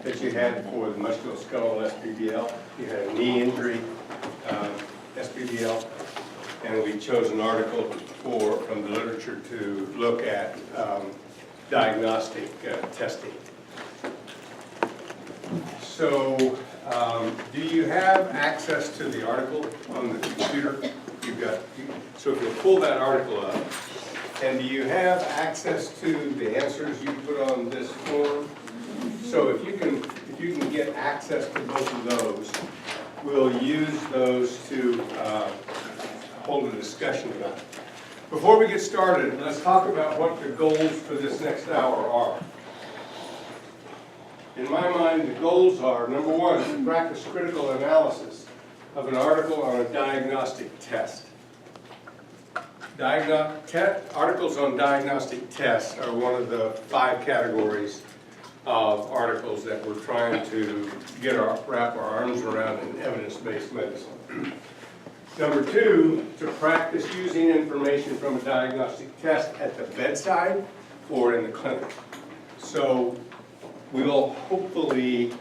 that you had for the musculoskeletal SPBL. You had a knee injury SPBL, and we chose an article from the literature to look at diagnostic testing. So, do you have access to the article on the computer? So if you pull that article up, and do you have access to the answers you put on this form? So if you can get access to both of those, we'll use those to hold a discussion about it. Before we get started, let's talk about what the goals for this next hour are. In my mind, the goals are, number one, to practice critical analysis of an article on a diagnostic test. Articles on diagnostic tests are one of the 5 categories of articles that we're trying to wrap our arms around in evidence-based medicine. Number 2, to practice using information from a diagnostic test at the bedside or in the clinic. So we will hopefully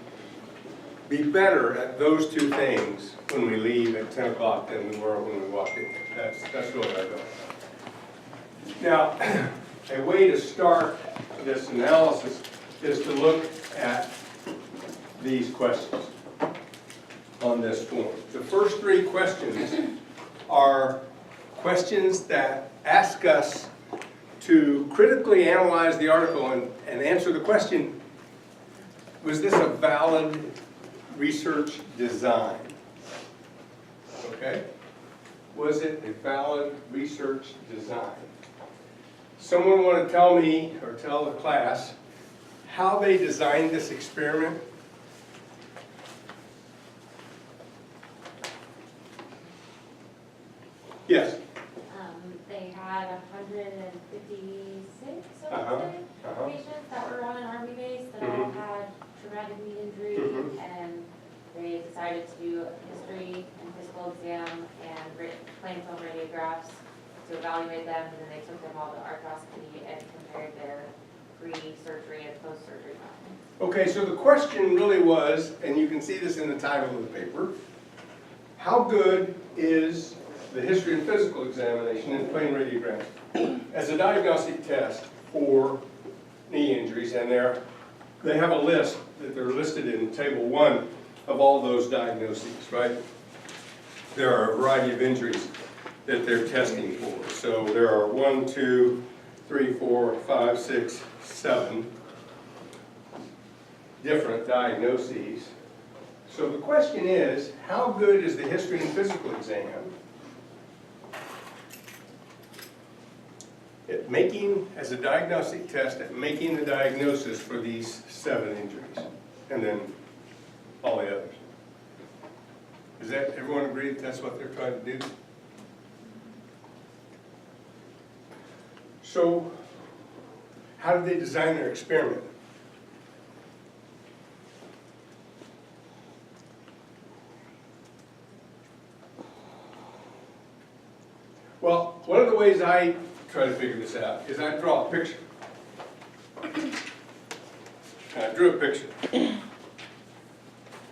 be better at those 2 things when we leave at 10 o'clock than we were when we walked in. That's really our goal. Now, a way to start this analysis is to look at these questions on this form. The first 3 questions are questions that ask us to critically analyze the article and answer the question, was this a valid research design? Okay? Was it a valid research design? Someone want to tell me, or tell the class, how they designed this experiment? Yes? They had 156 patients that were on an Army base that all had traumatic knee injury, and they decided to do a history and physical exam and plain film radiographs to evaluate them, and then they took them all to arthroscopy and compared their pre-surgery and post-surgery findings. Okay, so the question really was, and you can see this in the title of the paper, how good is the history and physical examination in plain radiograms as a diagnostic test for knee injuries? And they have a list that they're listed in table 1 of all those diagnoses, right? There are a variety of injuries that they're testing for. So there are 1, 2, 3, 4, 5, 6, 7 different diagnoses. So the question is, how good is the history and physical exam at making, as a diagnostic test, at making the diagnosis for these 7 injuries, and then all the others? Does that, everyone agree that that's what they're trying to do? So, how did they design their experiment? Well, one of the ways I try to figure this out is I draw a picture. And I drew a picture.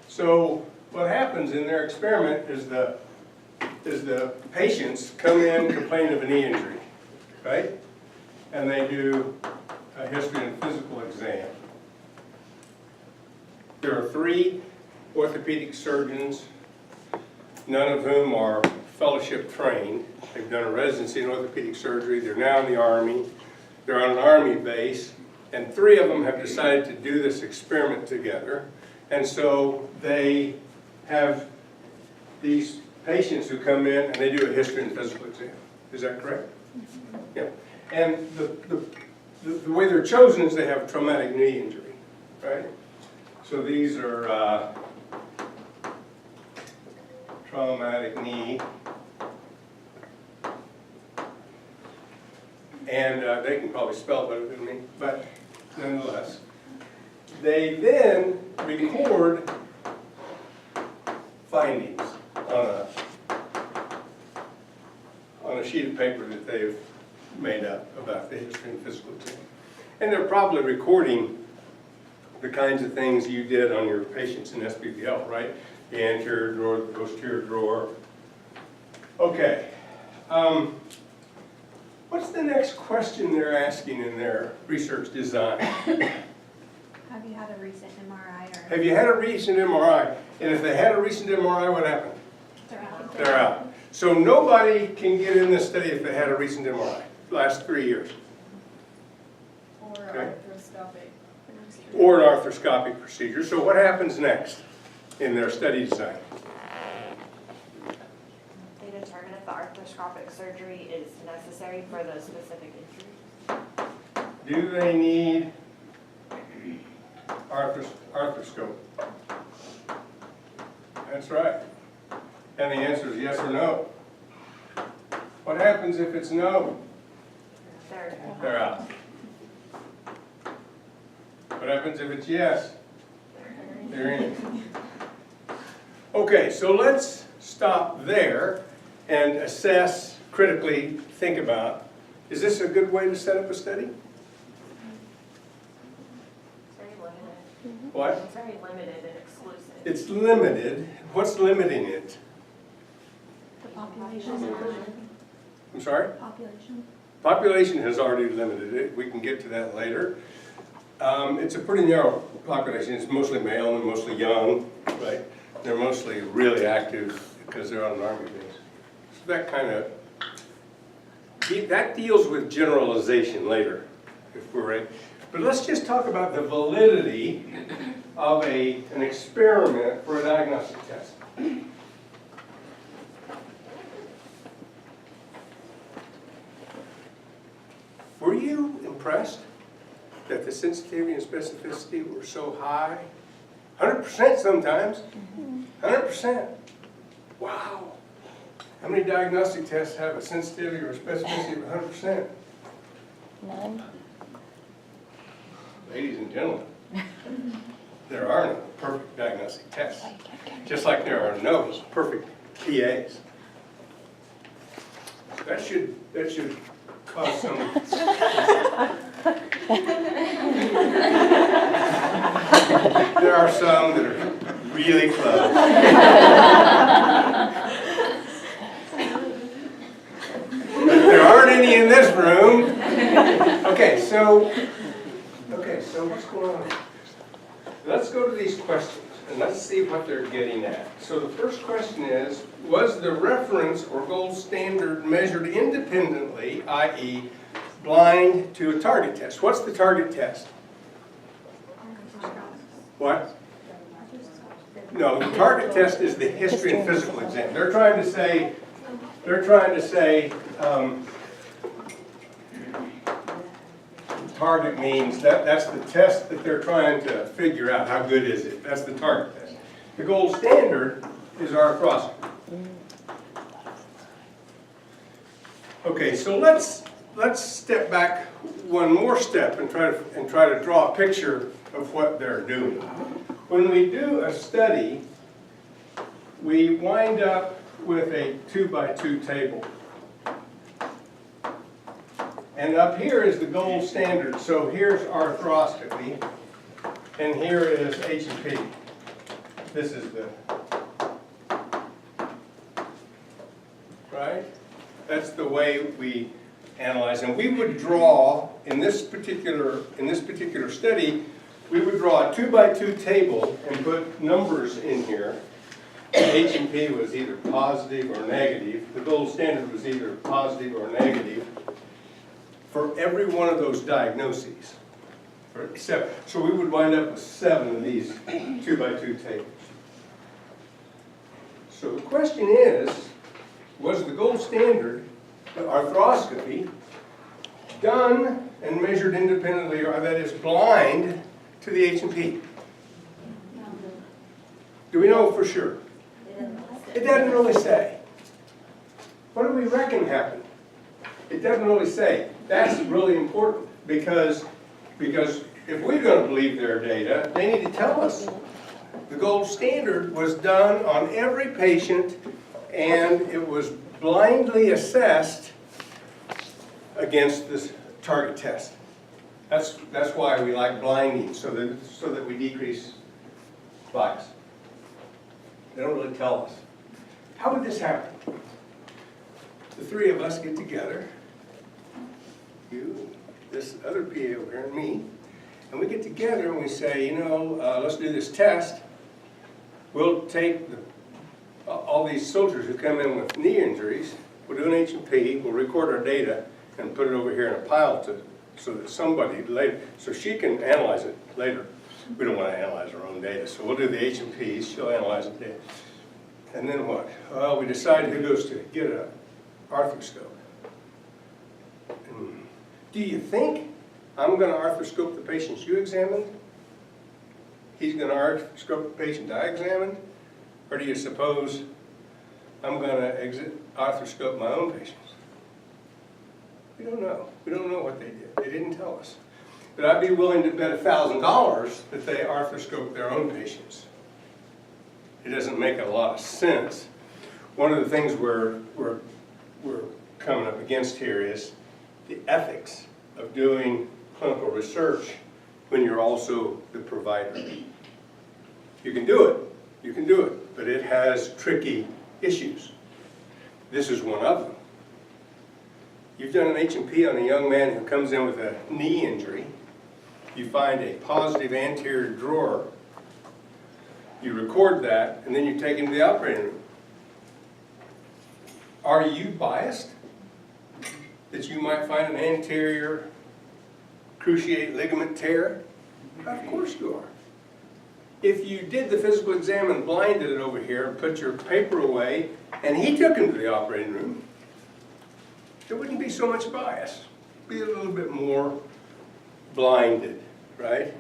So what happens in their experiment is the patients come in complaining of a knee injury, right? And they do a history and physical exam. There are 3 orthopedic surgeons, none of whom are fellowship trained. They've done a residency in orthopedic surgery. They're now in the Army. They're on an Army base. And 3 of them have decided to do this experiment together. And so they have these patients who come in and they do a history and physical exam. Is that correct? Yeah. And the way they're chosen is they have a traumatic knee injury, right? So these are traumatic knee. And they can probably spell it better than me, but nonetheless. They then record findings on a sheet of paper that they've made up about the history and physical exam. And they're probably recording the kinds of things you did on your patients in SBPL, right? The anterior drawer, the posterior drawer. Okay. What's the next question they're asking in their research design? Have you had a recent MRI or? Have you had a recent MRI? And if they had a recent MRI, what happened? They're out. They're out. So nobody can get in this study if they had a recent MRI, last 3 years. Or Okay. arthroscopic. Or an arthroscopic procedure. So what happens next in their study design? They determine if the arthroscopic surgery is necessary for the specific injury. Do they need arthroscope? That's right. And the answer is yes or no. What happens if it's no? They're out. What happens if it's yes? They're in. Okay, so let's stop there and assess, critically think about, is this a good way to set up a study? It's very limited. What? It's very limited and exclusive. It's limited. What's limiting it? The population. I'm sorry? Population. Population has already limited it. We can get to that later. It's a pretty narrow population. It's mostly male and mostly young, right? They're mostly really active because they're on an Army base. So that kind of, that deals with generalization later, if we're ready. But let's just talk about the validity of an experiment for a diagnostic test. Were you impressed that the sensitivity and specificity were so high? 100% sometimes. 100%. Wow. How many diagnostic tests have a sensitivity or a specificity of 100%? None. Ladies and gentlemen, there are no perfect diagnostic tests, just like there are no perfect PAs. That should cause some. There are some that are really close. But there aren't any in this room. Okay, so what's going on? Let's go to these questions and let's see what they're getting at. So the first question is, was the reference or gold standard measured independently, i.e. blind to a target test? What's the target test? What? No, the target test is the history and physical exam. They're trying to say, target means that's the test that they're trying to figure out. How good is it? That's the target test. The gold standard is arthroscopy. Okay, so let's step back one more step and try to draw a picture of what they're doing. When we do a study, we wind up with a 2x2 table. And up here is the gold standard. So here's arthroscopy, and here is H&P. This is the, right? That's the way we analyze. And we would draw, in this particular study, we would draw a 2x2 table and put numbers in here. H&P was either positive or negative. The gold standard was either positive or negative for every one of those diagnoses. So we would wind up with 7 of these 2x2 tables. So the question is, was the gold standard, the arthroscopy, done and measured independently, or that is blind, to the H&P? Do we know for sure? It doesn't really say. What do we reckon happened? It doesn't really say. That's really important because if we're going to believe their data, they need to tell us. The gold standard was done on every patient and it was blindly assessed against this target test. That's why we like blinding, so that we decrease bias. They don't really tell us. How would this happen? The three of us get together, you, this other PA over here, and me, and we get together and we say, you know, let's do this test. We'll take all these soldiers who come in with knee injuries, we'll do an H&P, we'll record our data, and put it over here in a pile so that somebody later, so she can analyze it later. We don't want to analyze our own data, so we'll do the H&Ps, she'll analyze the data. And then what? Well, we decide who goes to get an arthroscope. Do you think I'm going to arthroscope the patients you examined? He's going to arthroscope the patient I examined? Or do you suppose I'm going to arthroscope my own patients? We don't know. We don't know what they did. They didn't tell us. But I'd be willing to bet $1,000 that they arthroscope their own patients. It doesn't make a lot of sense. One of the things we're coming up against here is the ethics of doing clinical research when you're also the provider. You can do it, but it has tricky issues. This is one of them. You've done an H&P on a young man who comes in with a knee injury. You find a positive anterior drawer. You record that, and then you take him to the operating room. Are you biased that you might find an anterior cruciate ligament tear? Of course you are. If you did the physical exam and blinded it over here and put your paper away, and he took him to the operating room, there wouldn't be so much bias. Be a little bit more blinded, right?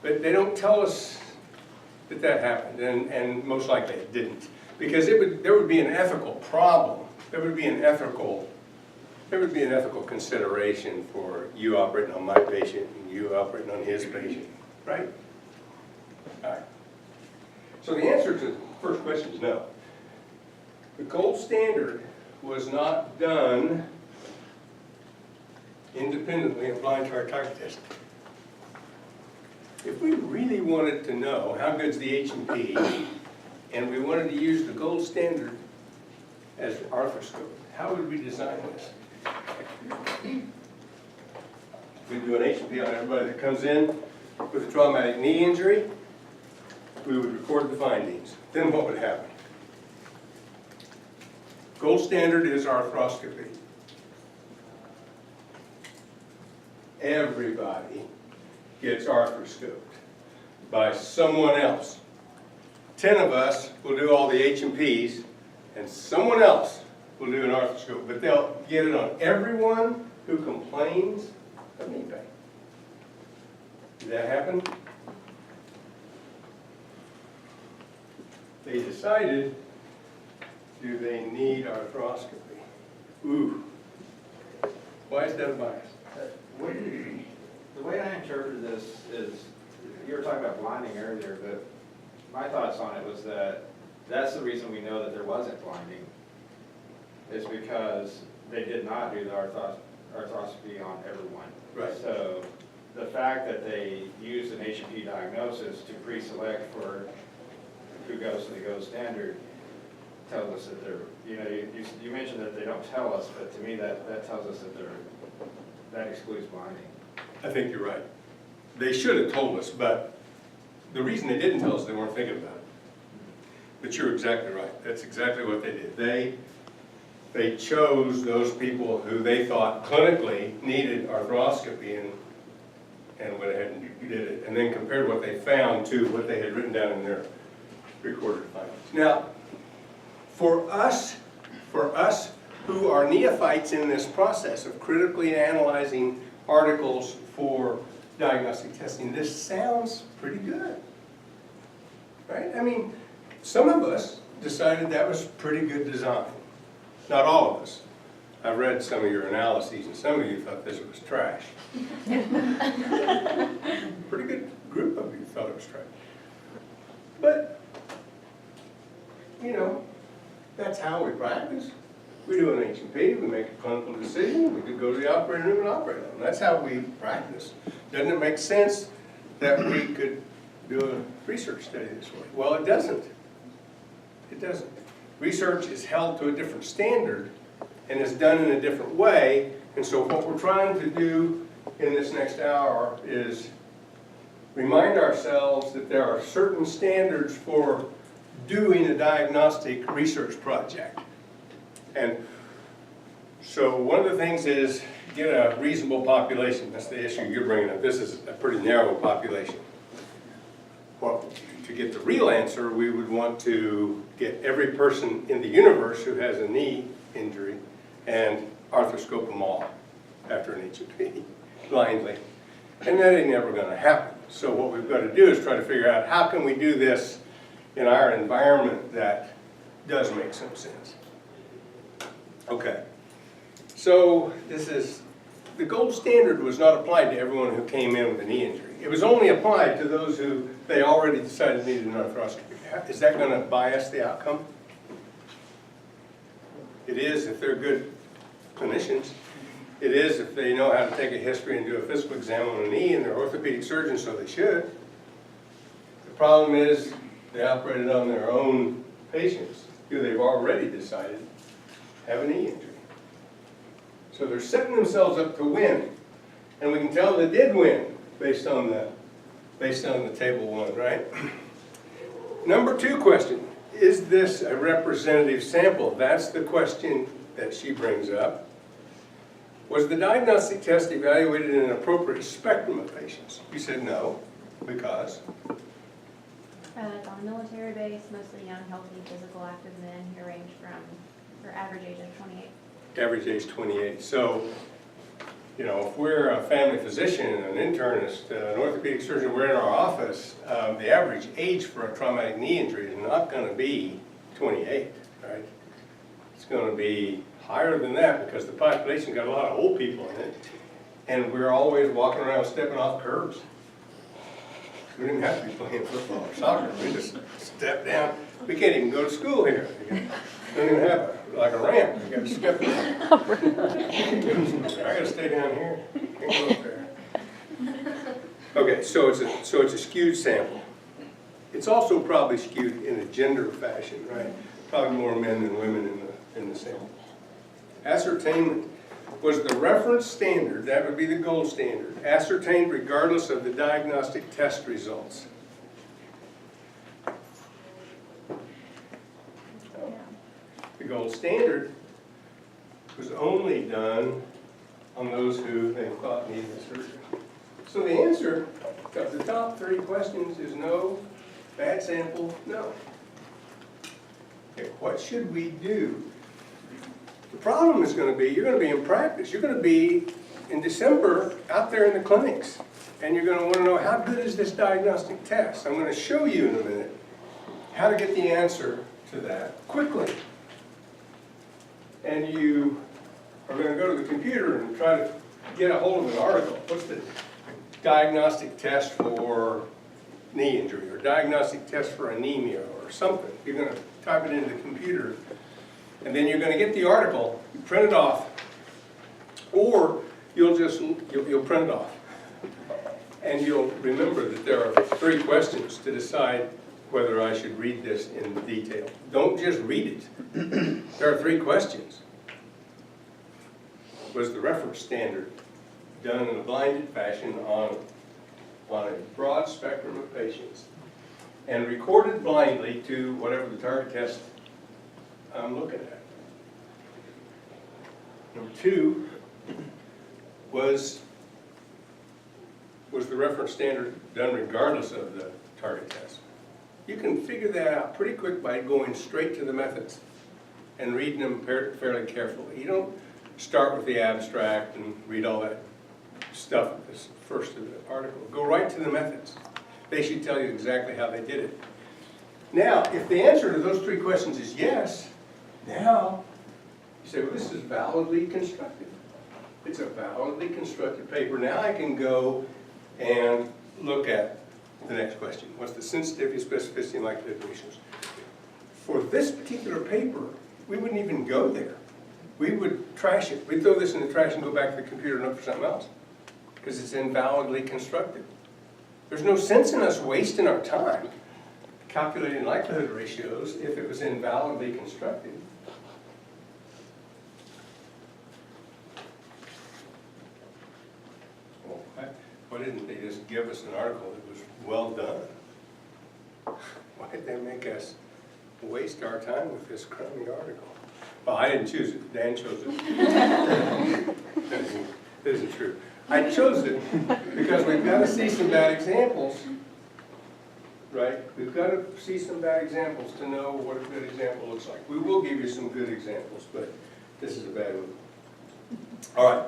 But they don't tell us that happened, and most likely it didn't, because there would be an ethical problem. There would be an ethical consideration for you operating on my patient and you operating on his patient, right? All right. So the answer to the first question is no. The gold standard was not done independently of blind target testing. If we really wanted to know how good's the H&P, and we wanted to use the gold standard as the arthroscope, how would we design this? We'd do an H&P on everybody that comes in with a traumatic knee injury. We would record the findings. Then what would happen? Gold standard is arthroscopy. Everybody gets arthroscoped by someone else. 10 of us will do all the H&Ps, and someone else will do an arthroscope, but they'll get it on everyone who complains of knee pain. Did that happen? They decided, do they need arthroscopy? Ooh. Why is that a bias? The way I interpreted this is, you were talking about blinding earlier, but my thoughts on it was that that's the reason we know that there wasn't blinding, is because they did not do the arthroscopy on everyone. Right. So the fact that they used an H&P diagnosis to pre-select for who goes to the gold standard tells us that they're, you mentioned that they don't tell us, but to me that tells us that that excludes blinding. I think you're right. They should have told us, but the reason they didn't tell us, they weren't thinking about it. But you're exactly right. That's exactly what they did. They chose those people who they thought clinically needed arthroscopy and went ahead and did it, and then compared what they found to what they had written down in their recorded findings. Now, for us who are neophytes in this process of critically analyzing articles for diagnostic testing, this sounds pretty good, right? I mean, some of us decided that was pretty good design. Not all of us. I've read some of your analyses, and some of you thought this was trash. Pretty good group of you thought it was trash. But, that's how we practice. We do an H&P, we make a clinical decision, we could go to the operating room and operate on them. That's how we practice. Doesn't it make sense that we could do a research study this way? Well, it doesn't. It doesn't. Research is held to a different standard and is done in a different way. And so what we're trying to do in this next hour is remind ourselves that there are certain standards for doing a diagnostic research project. And so one of the things is get a reasonable population. That's the issue you're bringing up. This is a pretty narrow population. Well, to get the real answer, we would want to get every person in the universe who has a knee injury and arthroscope them all after an H&P blindly. And that ain't never going to happen. So what we've got to do is try to figure out how can we do this in our environment that does make some sense. Okay. So this is, the gold standard was not applied to everyone who came in with a knee injury. It was only applied to those who they already decided needed an arthroscopy. Is that going to bias the outcome? It is if they're good clinicians. It is if they know how to take a history and do a physical exam on a knee, and they're orthopedic surgeons, so they should. The problem is they operated on their own patients who they've already decided have a knee injury. So they're setting themselves up to win. And we can tell they did win based on the table one, right? Number 2 question, is this a representative sample? That's the question that she brings up. Was the diagnostic test evaluated in an appropriate spectrum of patients? You said no, because? It's on a military base, mostly young, healthy, physical active men who range from, their average age of 28. Average age 28. So, you know, if we're a family physician, an internist, an orthopedic surgeon, we're in our office, the average age for a traumatic knee injury is not going to be 28, right? It's going to be higher than that because the population got a lot of old people in it, and we're always walking around stepping off curbs. We didn't have to be playing football or soccer. We just step down. We can't even go to school here. We don't even have a ramp. We got to step down. I got to stay down here. Can't go up there. Okay, so it's a skewed sample. It's also probably skewed in a gender fashion, right? Probably more men than women in the sample. Ascertainment. Was the reference standard, that would be the gold standard, ascertained regardless of the diagnostic test results? The gold standard was only done on those who they thought needed surgery. So the answer of the top 3 questions is no, bad sample, no. Okay, what should we do? The problem is going to be, you're going to be in practice. You're going to be, in December, out there in the clinics. And you're going to want to know, how good is this diagnostic test? I'm going to show you in a minute how to get the answer to that quickly. And you are going to go to the computer and try to get a hold of an article. What's the diagnostic test for knee injury, or diagnostic test for anemia, or something? You're going to type it into the computer. And then you're going to get the article, you print it off, or you'll print it off. And you'll remember that there are 3 questions to decide whether I should read this in detail. Don't just read it. There are 3 questions. Was the reference standard done in a blinded fashion on a broad spectrum of patients and recorded blindly to whatever the target test I'm looking at? Number 2, was the reference standard done regardless of the target test? You can figure that out pretty quick by going straight to the methods and reading them fairly carefully. You don't start with the abstract and read all that stuff at the first of the article. Go right to the methods. They should tell you exactly how they did it. Now, if the answer to those 3 questions is yes, now you say, well, this is validly constructed. It's a validly constructed paper. Now I can go and look at the next question. What's the sensitivity, specificity, and likelihood of issues? For this particular paper, we wouldn't even go there. we would trash it. We'd throw this in the trash and go back to the computer and look for something else, because it's invalidly constructed. There's no sense in us wasting our time calculating likelihood ratios if it was invalidly constructed. Well, why didn't they just give us an article that was well done? Why did they make us waste our time with this crummy article? Well, I didn't choose it, Dan chose it. That isn't true. I chose it because we've got to see some bad examples, right? We've got to see some bad examples to know what a good example looks like. We will give you some good examples, but this is a bad one. All right.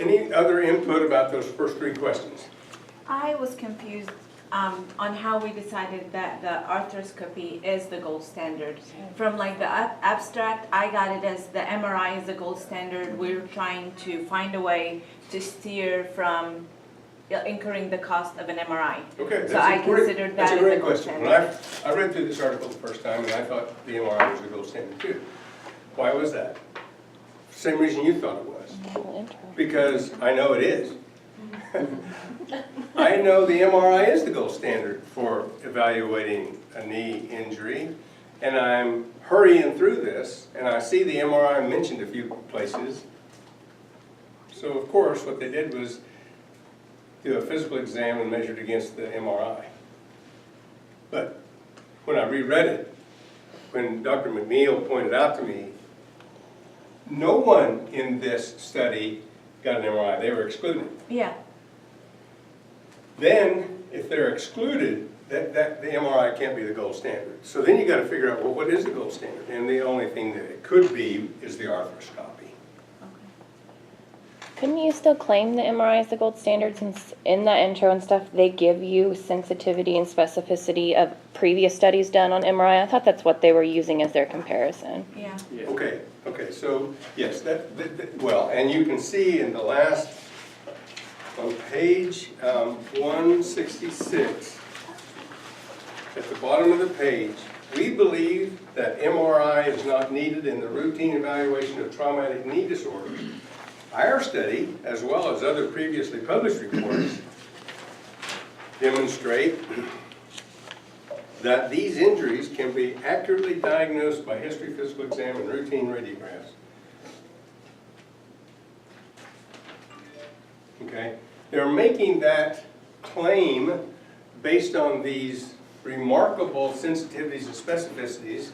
Any other input about those first three questions? I was confused on how we decided that the arthroscopy is the gold standard. From like the abstract, I got it as the MRI is the gold standard. We're trying to find a way to steer from incurring the cost of an MRI. Okay, So I considered that as the gold question. When I read through this article the first time, and I thought the MRI was the gold standard too. Why was that? Same reason you thought it was. Because I know it is. I know the MRI is the gold standard for evaluating a knee injury, and I'm hurrying through this, and I see the MRI mentioned a few places. So of course, what they did was do a physical exam and measure it against the MRI. But when I reread it, when Dr. McNeil pointed out to me, no one in this study got an MRI. They were excluded. Yeah. Then, if they're excluded, the MRI can't be the gold standard. So then you got to figure out, well, what is the gold standard? And the only thing that it could be is the arthroscopy. Couldn't you still claim the MRI is the gold standard, since in that intro and stuff, they give you sensitivity and specificity of previous studies done on MRI? I thought that's what they were using as their comparison. Yeah. Okay, so yes, well, and you can see in the last, on page 166, at the bottom of the page, we believe that MRI is not needed in the routine evaluation of traumatic knee disorders. Our study, as well as other previously published reports, demonstrate that these injuries can be accurately diagnosed by history, physical exam, and routine radiographs. Okay? They're making that claim based on these remarkable sensitivities and specificities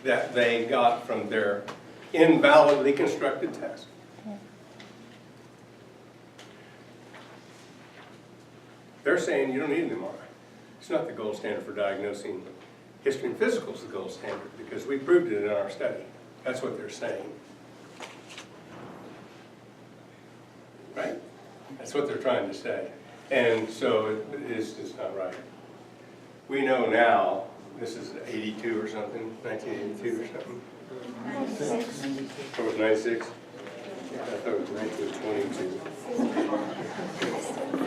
that they got from their invalidly constructed test. They're saying you don't need an MRI. It's not the gold standard for diagnosing. History and physical is the gold standard because we proved it in our study. That's what they're saying. Right? That's what they're trying to say. And so it's just not right. We know now, this is 82 or something, 1982 or something. 96. It was 96? I thought it was 1922.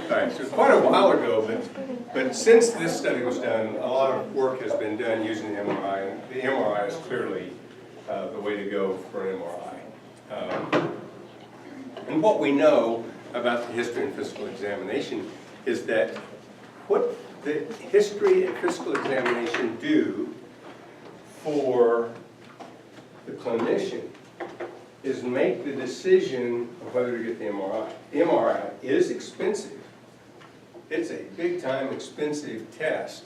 All right, so quite a while ago, but since this study was done, a lot of work has been done using the MRI, and the MRI is clearly the way to go for an MRI. And what we know about the history and physical examination is that what the history and physical examination do for the clinician is make the decision of whether to get the MRI. The MRI is expensive. It's a big time expensive test.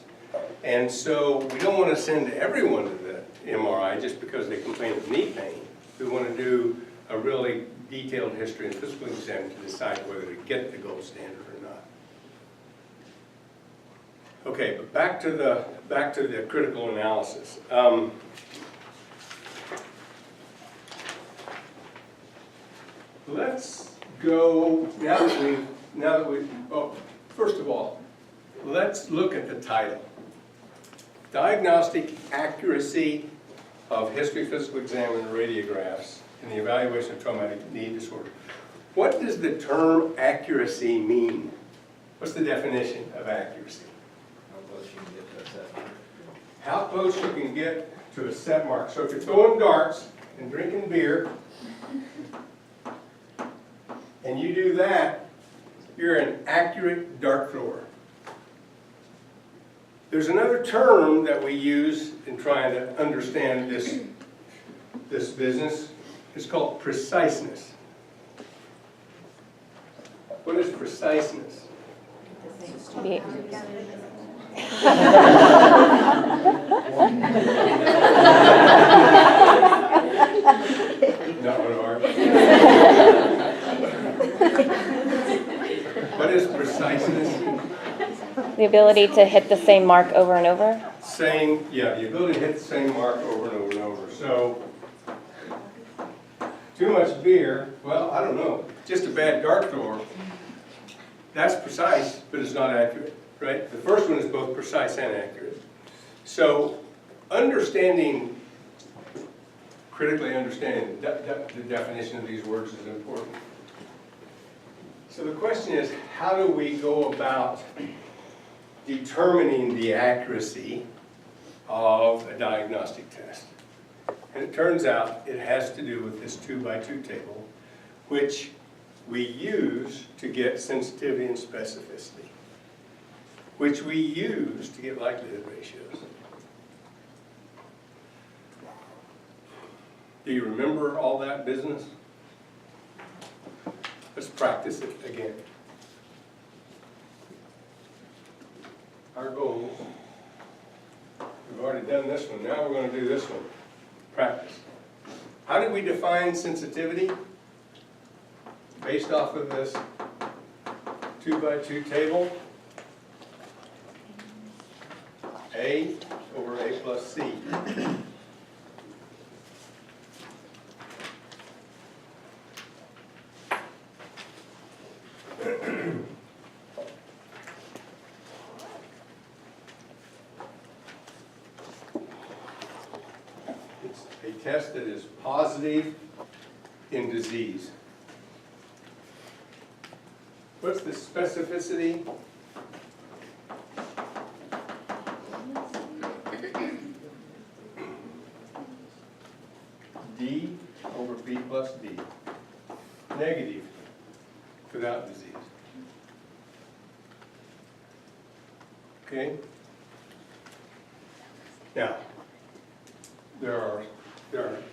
And so we don't want to send everyone to the MRI just because they complain of knee pain. We want to do a really detailed history and physical exam to decide whether to get the gold standard or not. Okay, but back to the critical analysis. Let's go, now that we, oh, first of all, let's look at the title. Diagnostic Accuracy of History, Physical Exam, and Radiographs in the Evaluation of Traumatic Knee Disorder. What does the term accuracy mean? What's the definition of accuracy? How close you can get to a set mark. How close you can get to a set mark. So if you're throwing darts and drinking beer, and you do that, you're an accurate dart thrower. There's another term that we use in trying to understand this business. It's called preciseness. What is preciseness? Be- Not one of ours. What is preciseness? The ability to hit the same mark over and over? The ability to hit the same mark over and over and over. So, too much beer, well, I don't know, just a bad dart thrower. That's precise, but it's not accurate, right? The first one is both precise and accurate. So, critically understanding the definition of these words is important. So the question is, how do we go about determining the accuracy of a diagnostic test? And it turns out it has to do with this 2x2 table, which we use to get sensitivity and specificity, which we use to get likelihood ratios. Do you remember all that business? Let's practice it again. Our goals, we've already done this one, now we're going to do this one. Practice. How did we define sensitivity? Based off of this 2x2 table. A over A plus C. It's a test that is positive in disease. What's the specificity? D over B plus D. Negative without disease. Okay? Now, there are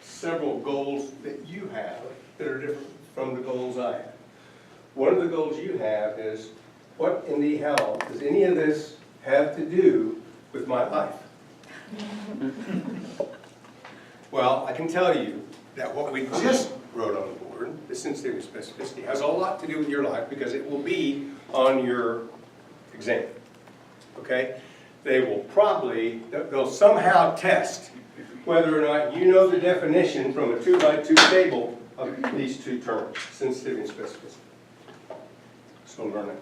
several goals that you have that are different from the goals I have. One of the goals you have is, what in the hell does any of this have to do with my life? Well, I can tell you that what we just wrote on the board, the sensitivity and specificity, has a lot to do with your life because it will be on your exam. Okay? They'll somehow test whether or not you know the definition from a 2x2 table of these two terms, sensitivity and specificity. So learn it.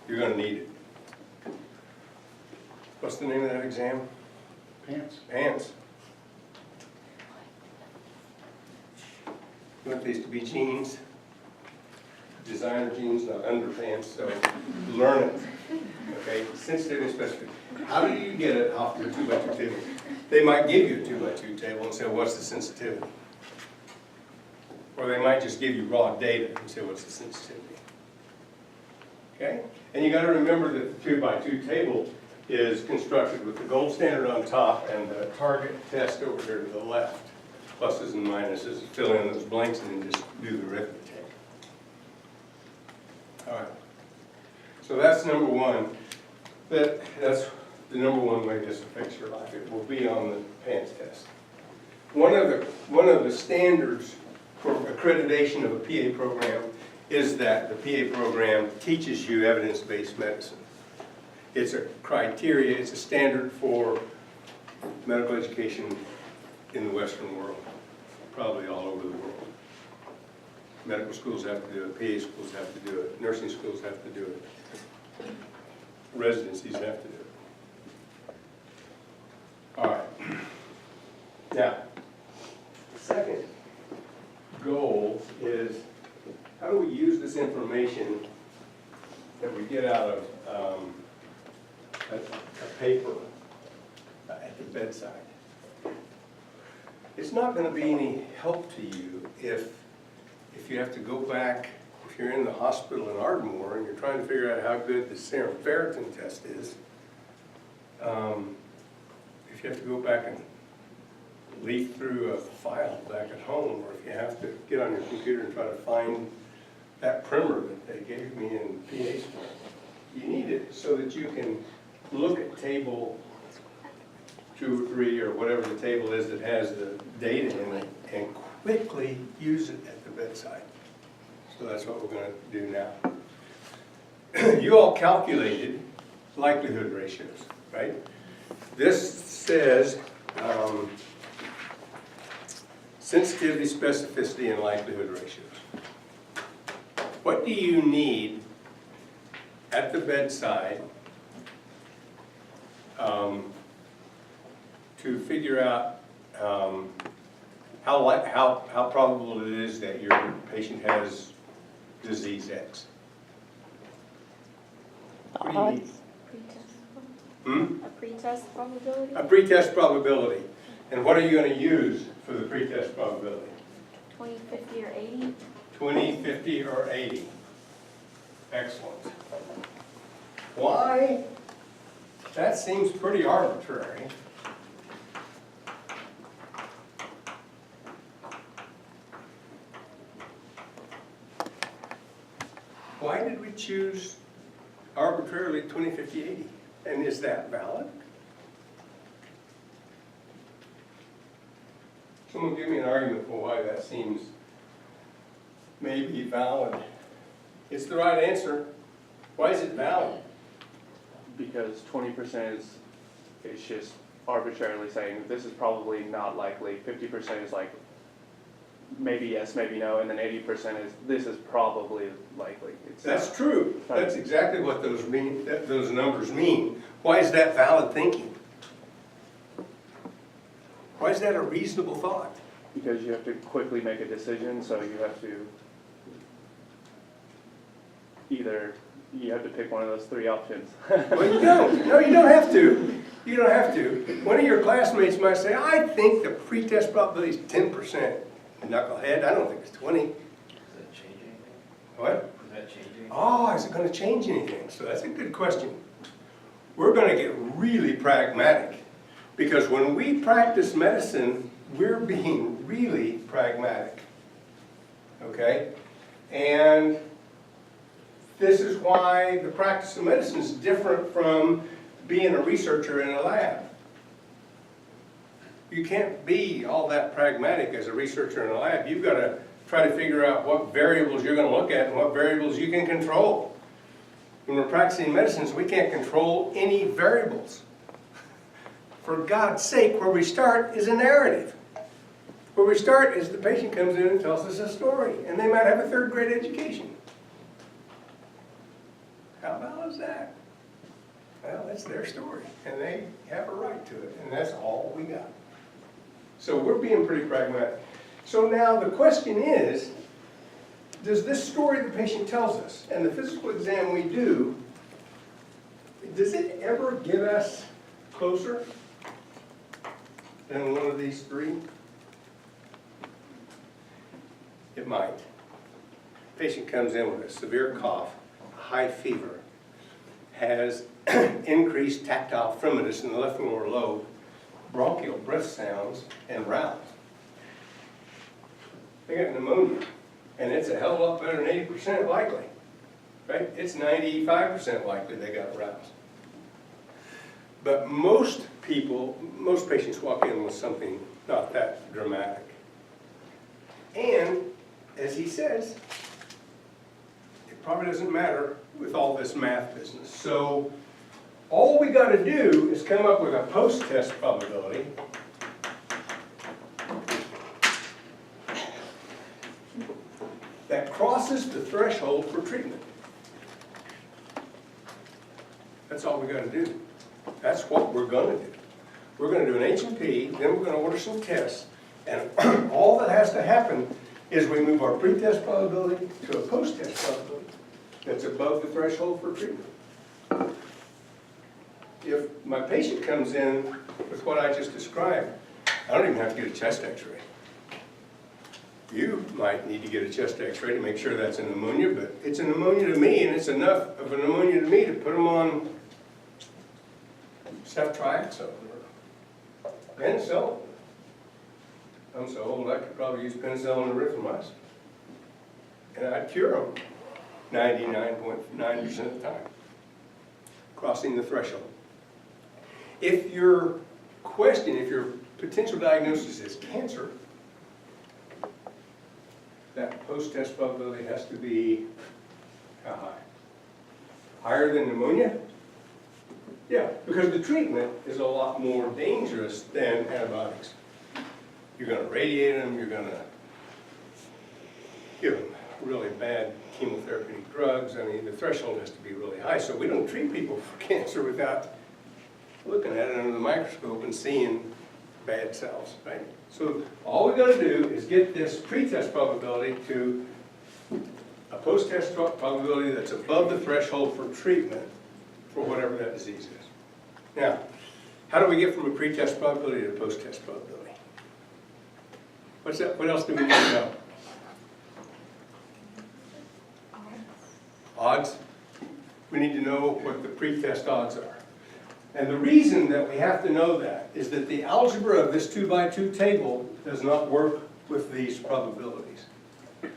You're going to need it. What's the name of that exam? Pants. Pants. You want these to be jeans, designer jeans, not underpants, so learn it. Okay, sensitivity and specificity. How do you get it off your 2x2 table? They might give you a 2x2 table and say, what's the sensitivity? Or they might just give you raw data and say, what's the sensitivity? Okay? And you got to remember that the 2x2 table is constructed with the gold standard on top and the target test over here to the left. Pluses and minuses, fill in those blanks and then just do the arithmetic. All right. So that's number one. That's the number one way this affects your life. It will be on the PANCE test. One of the standards for accreditation of a PA program is that the PA program teaches you evidence-based medicine. It's a criteria, it's a standard for medical education in the Western world, probably all over the world. Medical schools have to do it, PA schools have to do it, nursing schools have to do it, residencies have to do it. All right. Now, the second goal is, how do we use this information that we get out of a paper at the bedside? It's not going to be any help to you if if you have to go back, if you're in the hospital in Ardmore and you're trying to figure out how good the serum ferritin test is, if you have to go back and leaf through a file back at home, or if you have to get on your computer and try to find that primer that they gave me in PA school, you need it so that you can look at table 2 or 3 or whatever the table is that has the data in it and quickly use it at the bedside. So that's what we're going to do now. You all calculated likelihood ratios, right? This says sensitivity, specificity, and likelihood ratios. What do you need at the bedside to figure out how probable it is that your patient has disease X? What do you need? A pretest probability? A pretest probability. And what are you going to use for the pretest probability? 20, 50, or 80? 20, 50, or 80. Excellent. Why? That seems pretty arbitrary. Why did we choose arbitrarily 20, 50, 80? And is that valid? Someone give me an argument for why that seems maybe valid. It's the right answer. Why is it valid? Because 20% is just arbitrarily saying this is probably not likely. 50% is like maybe yes, maybe no, and then 80% is this is probably likely. That's true. That's exactly what those numbers mean. Why is that valid thinking? Why is that a reasonable thought? Because you have to quickly make a decision, so you have to you have to pick one of those 3 options. Well, you don't. No, you don't have to. You don't have to. One of your classmates might say, I think the pretest probability is 10%. Knucklehead, I don't think it's 20. Does that change anything? What? Does that change anything? Oh, is it going to change anything? So that's a good question. We're going to get really pragmatic, because when we practice medicine, we're being really pragmatic. Okay? And this is why the practice of medicine is different from being a researcher in a lab. You can't be all that pragmatic as a researcher in a lab. You've got to try to figure out what variables you're going to look at and what variables you can control. When we're practicing medicine, we can't control any variables. For God's sake, where we start is a narrative. Where we start is the patient comes in and tells us a story, and they might have a 3rd grade education. How about is that? Well, that's their story, and they have a right to it, and that's all we got. So we're being pretty pragmatic. So now the question is, does this story the patient tells us, and the physical exam we do, does it ever get us closer than one of these 3? It might. Patient comes in with a severe cough, high fever, has increased tactile fremitus in the left lower lobe, bronchial breath sounds, and rouse. They got pneumonia, and it's a hell of a lot better than 80% likely, right? It's 95% likely they got roused. But most patients walk in with something not that dramatic. And, as he says, it probably doesn't matter with all this math business. So all we got to do is come up with a post-test probability that crosses the threshold for treatment. That's all we got to do. That's what we're going to do. We're going to do an H&P, then we're going to order some tests, and all that has to happen is we move our pre-test probability to a post-test probability that's above the threshold for treatment. If my patient comes in with what I just described, I don't even have to get a chest x-ray. You might need to get a chest x-ray to make sure that's a pneumonia, but it's a pneumonia to me, and it's enough of a pneumonia to me to put them on ceftriaxone or penicillin. I'm so old, I could probably use penicillin and erythromycin. And I'd cure them 99.9% of the time, crossing the threshold. If your potential diagnosis is cancer, that post-test probability has to be how high? Higher than pneumonia? Yeah, because the treatment is a lot more dangerous than antibiotics. You're going to radiate them, you're going to give them really bad chemotherapeutic drugs. I mean, the threshold has to be really high. So we don't treat people for cancer without looking at it under the microscope and seeing bad cells, right? So all we got to do is get this pre-test probability to a post-test probability that's above the threshold for treatment for whatever that disease is. Now, how do we get from a pre-test probability to a post-test probability? What's that? What else do we need to know? Odds. We need to know what the pre-test odds are. And the reason that we have to know that is that the algebra of this 2x2 table does not work with these probabilities.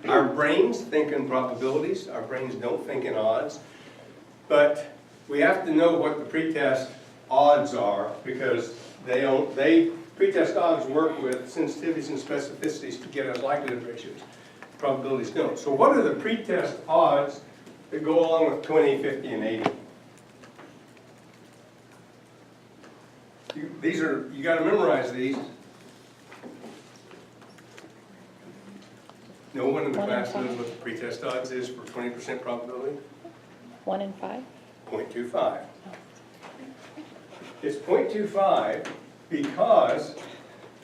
Our brains think in probabilities, our brains don't think in odds, but we have to know what the pretest odds are because pretest odds work with sensitivities and specificities to get us likelihood ratios. Probabilities don't. So what are the pretest odds that go along with 20, 50, and 80? You got to memorize these. No one in the 1 in class 5. knows what the pretest odds is for 20% probability? 1 in 5? 0.25. It's 0.25 because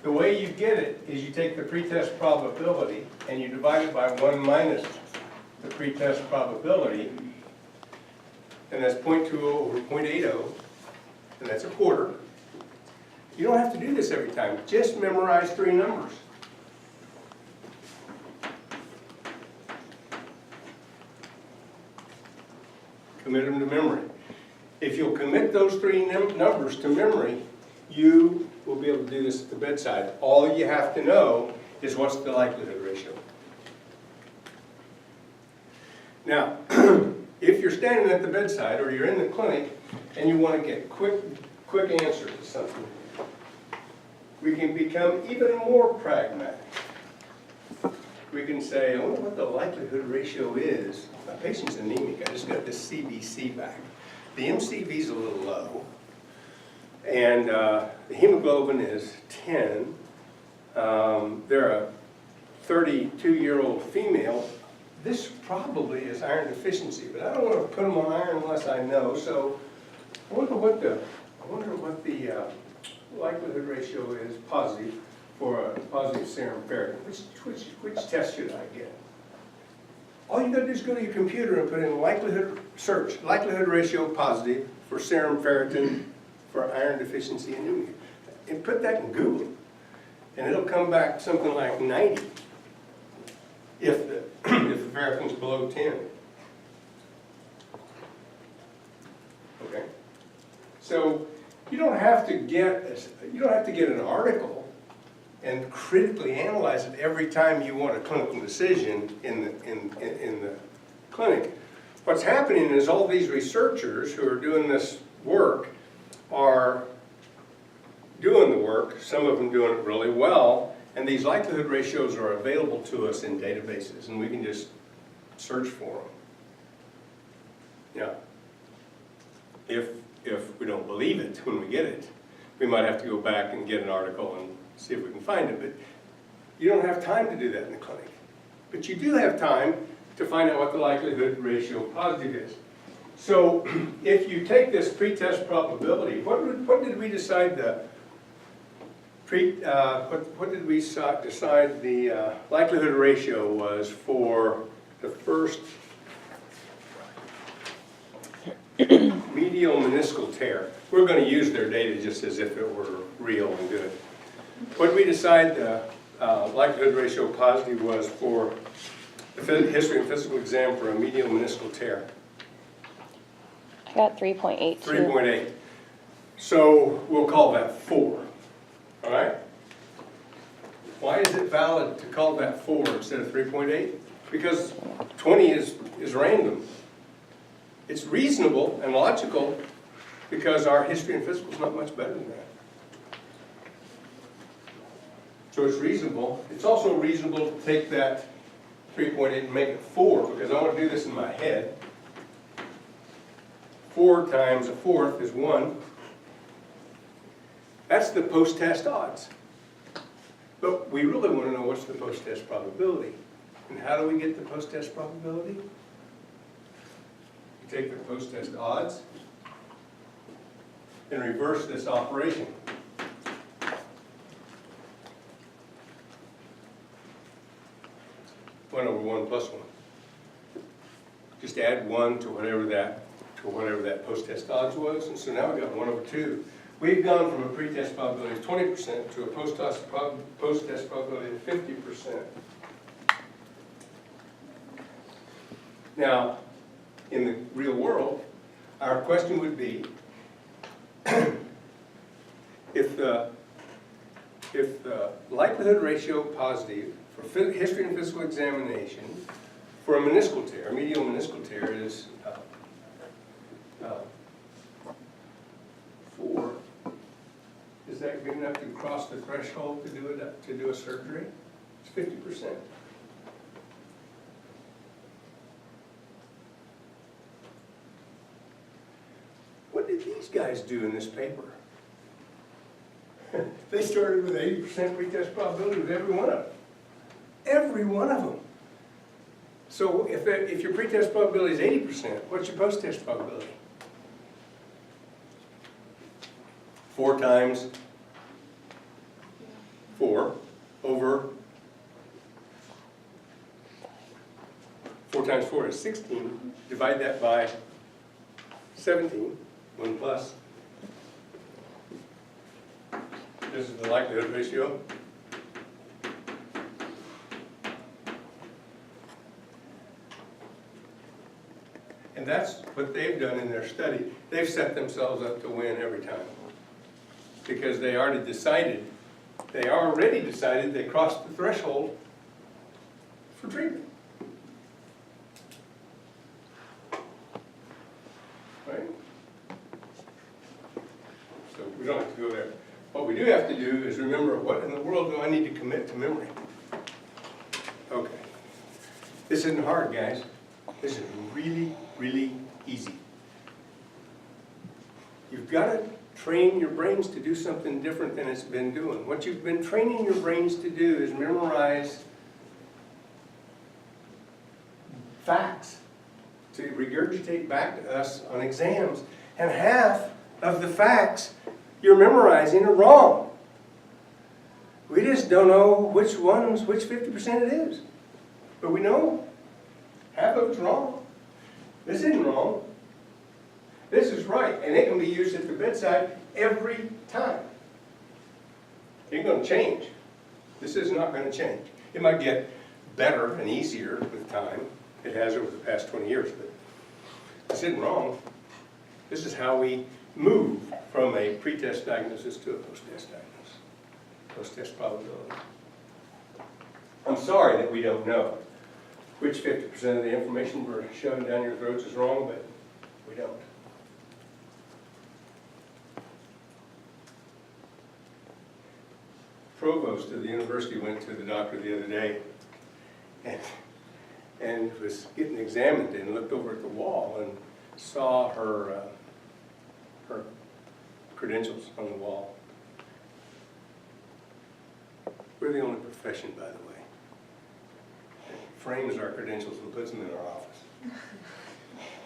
the way you get it is you take the pretest probability and you divide it by 1 minus the pretest probability, and that's 0.20 over 0.80, and that's a quarter. You don't have to do this every time. Just memorize 3 numbers. Commit them to memory. If you'll commit those 3 numbers to memory, you will be able to do this at the bedside. All you have to know is what's the likelihood ratio. Now, if you're standing at the bedside or you're in the clinic and you want to get quick answers to something, we can become even more pragmatic. We can say, I wonder what the likelihood ratio is. My patient's anemic. I just got this CBC back. The MCV is a little low. And the hemoglobin is 10. They're a 32-year-old female. This probably is iron deficiency, but I don't want to put them on iron unless I know. So I wonder what the likelihood ratio is positive for a positive serum ferritin. Which test should I get? All you got to do is go to your computer and put in likelihood ratio positive for serum ferritin for iron deficiency anemia, and put that in Google, and it'll come back something like 90 if the ferritin's below 10. Okay, so you don't have to get an article and critically analyze it every time you want a clinical decision in the clinic. What's happening is all these researchers who are doing this work are doing the work, some of them doing it really well, and these likelihood ratios are available to us in databases, and we can just search for them. Yeah. If we don't believe it when we get it, we might have to go back and get an article and see if we can find it, but you don't have time to do that in the clinic. But you do have time to find out what the likelihood ratio positive is. So if you take this pretest probability, what did we decide what did we decide the likelihood ratio was for the first medial meniscal tear? We're going to use their data just as if it were real and good. What did we decide the likelihood ratio positive was for the history and physical exam for a medial meniscal tear. I got 3.82. 3.8. So we'll call that 4, all right? Why is it valid to call that 4 instead of 3.8? Because 20 is random. It's reasonable and logical because our history and physical is not much better than that. So it's reasonable. It's also reasonable to take that 3.8 and make it 4 because I want to do this in my head. 4 times a fourth is 1. That's the post-test odds. But we really want to know what's the post-test probability. And how do we get the post-test probability? You take the post-test odds and reverse this operation. One over 1 plus 1. Just add 1 to whatever that post-test odds was, and so now we got 1 over 2. We've gone from a pre-test probability of 20% to a post-test probability of 50%. Now, in the real world, our question would be, if the likelihood ratio positive for history and physical examination for a meniscal tear, a medial meniscal tear is 4, is that good enough to cross the threshold to do a surgery? It's 50%. What did these guys do in this paper? They started with 80% pretest probability with every one of them. Every one of them. So if your pretest probability is 80%, what's your post-test probability? 4 times 4 over 4 times 4 is 16. Divide that by 17, 1 plus. This is the likelihood ratio. And that's what they've done in their study. They've set themselves up to win every time. Because they already decided they crossed the threshold for treatment. Right? So we don't have to go there. What we do have to do is remember, what in the world do I need to commit to memory? Okay. This isn't hard, guys. This is really, really easy. You've got to train your brains to do something different than it's been doing. What you've been training your brains to do is memorize facts, to regurgitate back to us on exams. And half of the facts you're memorizing are wrong. We just don't know which 50% it is. But we know half of it's wrong. This isn't wrong. This is right, and it can be used at the bedside every time. It ain't going to change. This is not going to change. It might get better and easier with time. It has over the past 20 years, but this isn't wrong. This is how we move from a pre-test diagnosis to a post-test diagnosis. Post-test probability. I'm sorry that we don't know which 50% of the information we're shoving down your throats is wrong, but we don't. Provost of the university went to the doctor the other day and was getting examined and looked over at the wall and saw her credentials on the wall. We're the only profession, by the way, that frames our credentials and puts them in our office.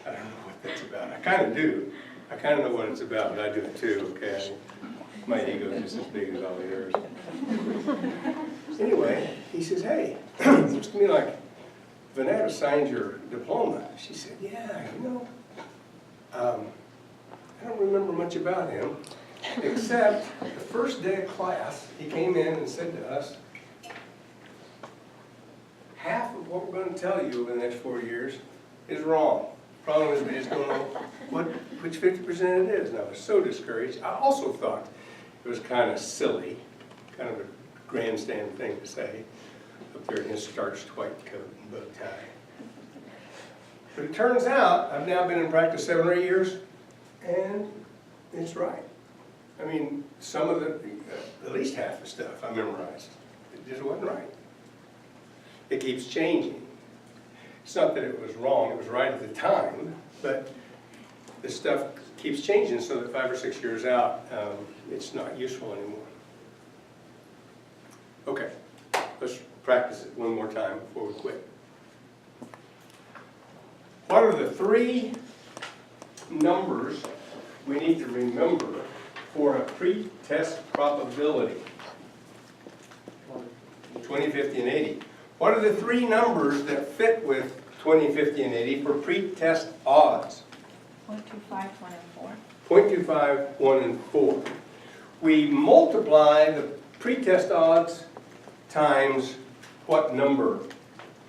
I don't know what that's about. I kind of do. I kind of know what it's about, but I do it too, okay? My ego is just as big as all of yours. Anyway, he says, hey, looks to me like Vanetta signed your diploma. She said, yeah, you know, I don't remember much about him, except the first day of class, he came in and said to us, what we're gonna tell you over the next 4 years is wrong. Problem is, we just don't know which 50% it is. And I was so discouraged. I also thought it was kind of silly, kind of a grandstand thing to say, up there in his starched white coat and bow tie. But it turns out, I've now been in practice 7 or 8 years, and it's right. I mean, some of the, at least half the stuff I memorized, it just wasn't right. It keeps changing. It's not that it was wrong, it was right at the time, but the stuff keeps changing so that 5 or 6 years out, it's not useful anymore. Okay, let's practice it one more time before we quit. What are the 3 numbers we need to remember for a pre-test probability? 20, 50, and 80. What are the 3 numbers that fit with 20, 50, and 80 for pre-test odds? 0.25, 1, and 4. 0.25, 1, and 4. We multiply the pre-test odds times what number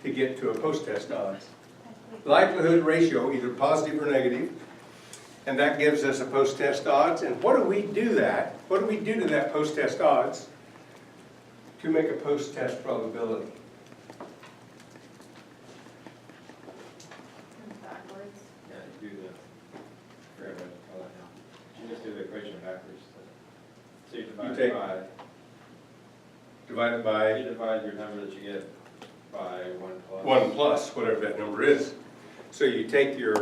to get to a post-test odds? Likelihood ratio, either positive or negative, and that gives us a post-test odds. And what do we do that? What do we do to that post-test odds to make a post-test probability? Backwards. Yeah, you do the, forget what you call it now. You just do the equation backwards. So you divide take- it by, Divided by you divide your number that you get by 1 plus. 1 plus whatever that number is. So you take your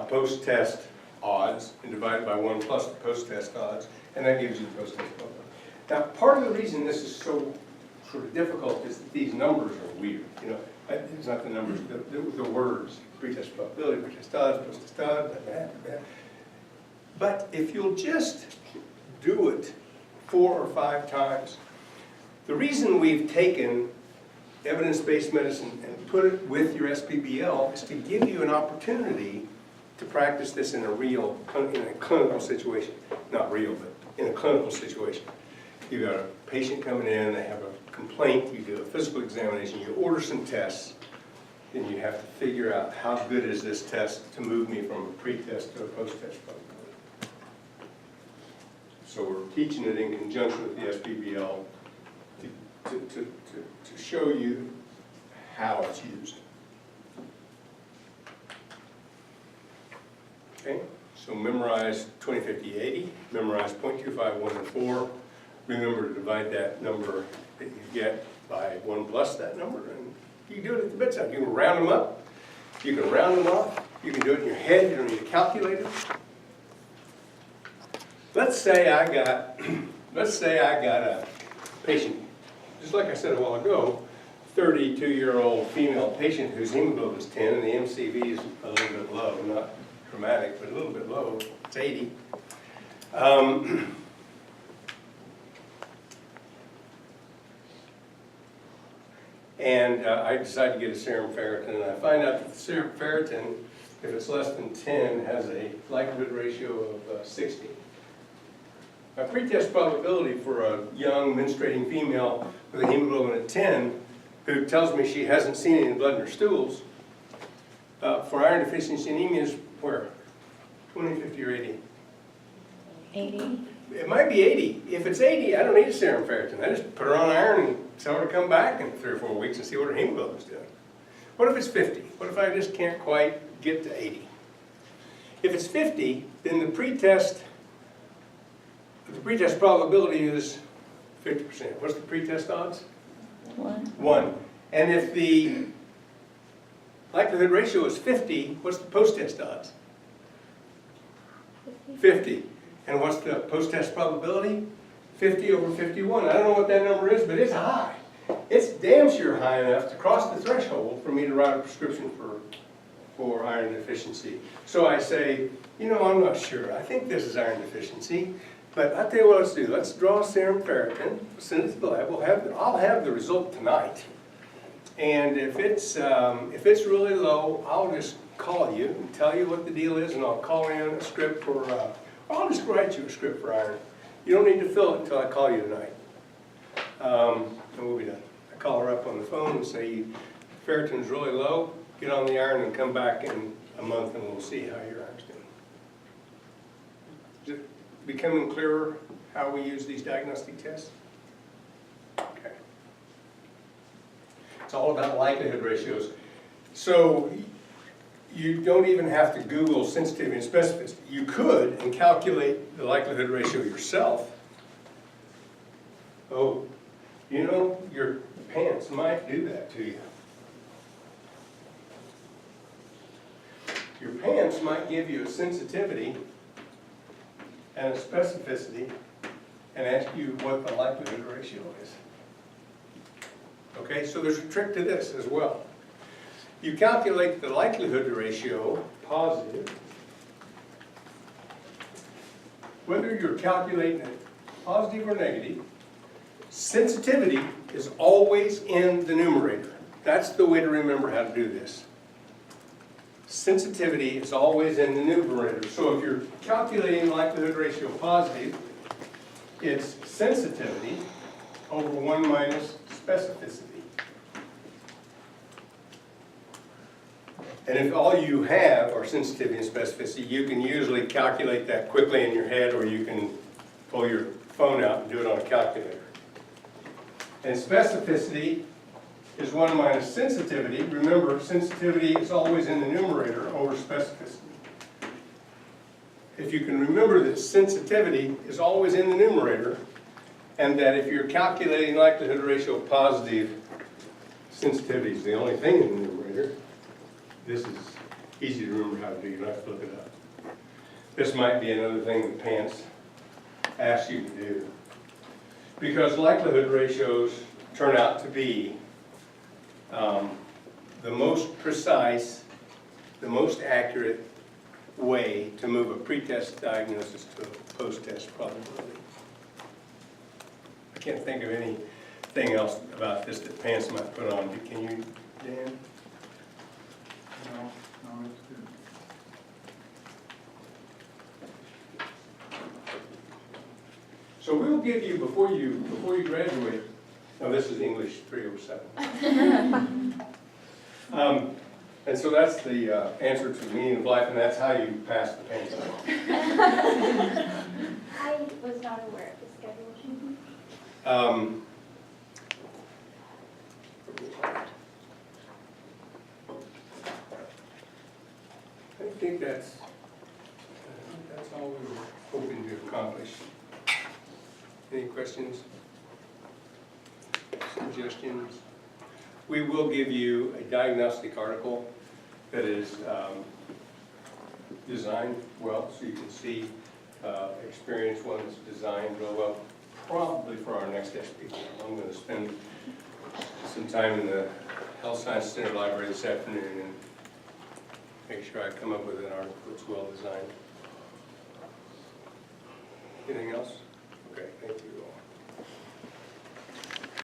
post-test odds and divide it by 1 plus the post-test odds, and that gives you the post-test probability. Now, part of the reason this is so sort of difficult is that these numbers are weird. You know, it's not the numbers, the words, pre-test probability, pre-test odds, post-test odds, but if you'll just do it 4 or 5 times, the reason we've taken evidence-based medicine and put it with your SPBL is to give you an opportunity to practice this in a clinical situation. Not real, but in a clinical situation. You've got a patient coming in, they have a complaint, you do a physical examination, you order some tests, then you have to figure out how good is this test to move me from a pre-test to a post-test probability. So we're teaching it in conjunction with the SPBL to show you how it's used. Okay, so memorize 20, 50, 80, memorize 0.25, 1, and 4. Remember to divide that number that you get by 1 plus that number, and you can do it at the bedside. You can round them up, you can round them off, you can do it in your head, you don't need a calculator. Let's say I got a patient, just like I said a while ago, 32-year-old female patient whose hemoglobin is 10 and the MCV is a little bit low, not dramatic, but a little bit low, it's 80. And I decide to get a serum ferritin, and I find out that the serum ferritin, if it's less than 10, has a likelihood ratio of 60. A pretest probability for a young menstruating female with a hemoglobin of 10 who tells me she hasn't seen any blood in her stools, for iron deficiency anemia is where? 20, 50, or 80? 80? It might be 80. If it's 80, I don't need a serum ferritin. I just put her on iron and tell her to come back in 3 or 4 weeks and see what her hemoglobin's doing. What if it's 50? What if I just can't quite get to 80? If it's 50, then the pretest probability is 50%. What's the pretest odds? 1. 1. And if the likelihood ratio is 50, what's the post-test odds? 50. And what's the post-test probability? 50 over 51. I don't know what that number is, but it's high. It's damn sure high enough to cross the threshold for me to write a prescription for iron deficiency. So I say, you know, I'm not sure. I think this is iron deficiency. But I'll tell you what let's do. Let's draw serum ferritin, send it to the lab. I'll have the result tonight. And if it's really low, I'll just call you and tell you what the deal is, and I'll call in a script for, I'll just write you a script for iron. You don't need to fill it until I call you tonight. And we'll be done. I call her up on the phone and say, ferritin's really low, get on the iron and come back in a month and we'll see how your iron's doing. Is it becoming clearer how we use these diagnostic tests? Okay. It's all about likelihood ratios. So you don't even have to Google sensitivity and specificity. You could and calculate the likelihood ratio yourself. Oh, you know, your pants might do that to you. Your pants might give you a sensitivity and a specificity and ask you what the likelihood ratio is. Okay, so there's a trick to this as well. You calculate the likelihood ratio, positive, whether you're calculating it positive or negative, sensitivity is always in the numerator. That's the way to remember how to do this. Sensitivity is always in the numerator. So if you're calculating likelihood ratio positive, it's sensitivity over 1 minus specificity. And if all you have are sensitivity and specificity, you can usually calculate that quickly in your head, or you can pull your phone out and do it on a calculator. And specificity is 1 minus sensitivity. Remember, sensitivity is always in the numerator over specificity. If you can remember that sensitivity is always in the numerator, and that if you're calculating likelihood ratio positive, sensitivity is the only thing in the numerator, this is easy to remember how to do. You don't have to look it up. This might be another thing that PANCE asks you to do. Because likelihood ratios turn out to be the most precise, the most accurate way to move a pretest diagnosis to a post-test probability. I can't think of anything else about this that PANCE might put on. Can you, Dan? No, it's good. So we'll give you, before you graduate, no, this is English 307. And so that's the answer to the meaning of life, and that's how you pass the PANCE. I was not aware of the schedule. I think that's all we were hoping to accomplish. Any questions? Suggestions? We will give you a diagnostic article that is designed well, so you can see experienced one that's designed real well, probably for our next SP. I'm going to spend some time in the Health Science Center Library this afternoon and make sure I come up with an article that's well designed. Anything else?